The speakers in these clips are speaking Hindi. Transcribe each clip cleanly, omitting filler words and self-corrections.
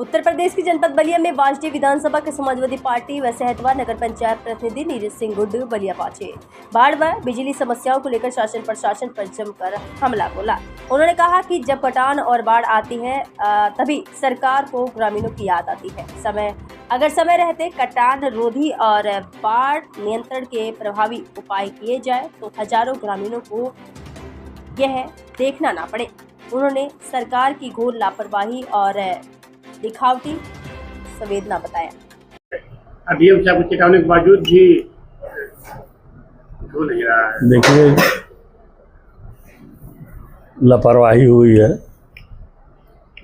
उत्तर प्रदेश के जनपद बलिया में वाजडे विधानसभा के समाजवादी पार्टी व सहतवा नगर पंचायत प्रतिनिधि नीरज सिंह गुड्ड बलिया पहुंचे। बाढ़ व बिजली समस्याओं को लेकर शासन प्रशासन पर जमकर हमला बोला। उन्होंने कहा कि जब कटान और बाढ़ आती है तभी सरकार को ग्रामीणों की याद आती है। अगर समय रहते कटान रोधी और बाढ़ नियंत्रण के प्रभावी उपाय किए जाए तो हजारों ग्रामीणों को यह देखना ना पड़े। उन्होंने सरकार की घोर लापरवाही और दिखावटी संवेदना बताया। डीएम साहब को चेतावनी के बावजूद भी हो नहीं रहा है। देखिए, लापरवाही हुई है।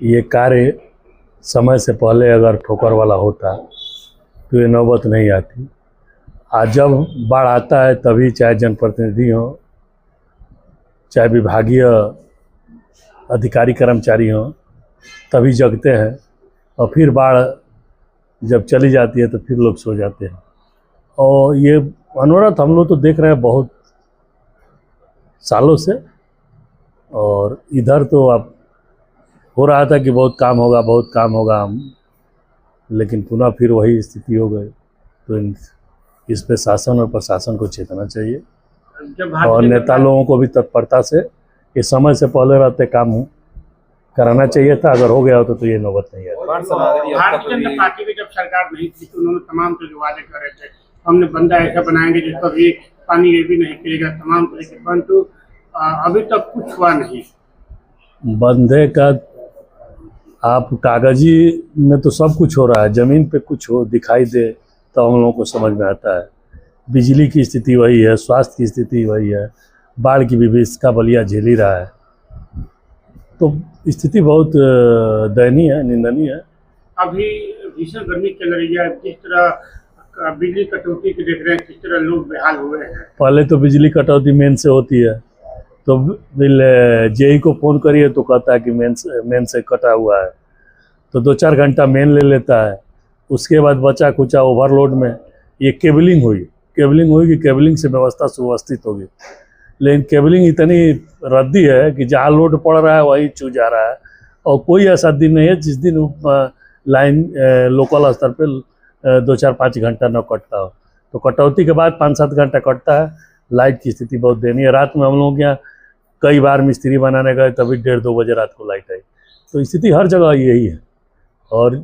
ये कार्य समय से पहले अगर ठोकर वाला होता तो ये नौबत नहीं आती। आज जब बाढ़ आता है तभी चाहे जनप्रतिनिधि हो, चाहे विभागीय अधिकारी कर्मचारी हों, तभी जगते हैं और फिर बाढ़ जब चली जाती है तो फिर लोग सो जाते हैं। और ये अनवरत हम लोग तो देख रहे हैं बहुत सालों से। और इधर तो अब हो रहा था कि बहुत काम होगा, लेकिन पुनः फिर वही स्थिति हो गई। तो इस पे शासन और प्रशासन को चेतना चाहिए और नेता लोगों को भी तत्परता से ये समय से पहले रहते काम कराना चाहिए था। अगर हो गया होता तो ये नौबत नहीं है। भारतीय जनता पार्टी की जब सरकार नहीं थी तो उन्होंने तमाम जो वादे कर रहे थे, हमने बंदा ऐसा बनाएंगे जिसका भी पानी ये भी नहीं पिएगा, तमाम तरीके, परंतु अभी तक कुछ हुआ नहीं। बंदे का आप कागजी में तो सब कुछ हो रहा है, जमीन पे कुछ हो दिखाई दे तो हम लोगों को समझ में आता है। बिजली की स्थिति वही है, स्वास्थ्य की स्थिति वही है, बाढ़ की भी इसका बलिया झेल ही रहा है। तो स्थिति बहुत दयनीय है, निंदनीय है। अभी भीषण गर्मी चल रही है, जिस तरह बिजली कटौती के देख रहे हैं, किस तरह लोग बेहाल हुए हैं। पहले तो बिजली कटौती मेन से होती है तो जेई को फ़ोन करिए तो कहता है कि मेन से कटा हुआ है, तो 2-4 घंटा मेन ले लेता है। उसके बाद बचा खुचा ओवरलोड में ये केबलिंग हुई कि केबलिंग से व्यवस्था सुव्यवस्थित होगी। लेकिन केबलिंग इतनी रद्दी है कि जहाँ लोड पड़ रहा है वही चू जा रहा है। और कोई ऐसा दिन नहीं है जिस दिन लाइन लोकल स्तर पे 2-4-5 घंटा न कटता हो। तो कटौती के बाद 5-7 घंटा कटता है। लाइट की स्थिति बहुत दयनीय है। रात में हम लोग यहाँ कई बार मिस्त्री बनाने गए तभी 1:30-2 बजे रात को लाइट आई। तो स्थिति हर जगह यही है। और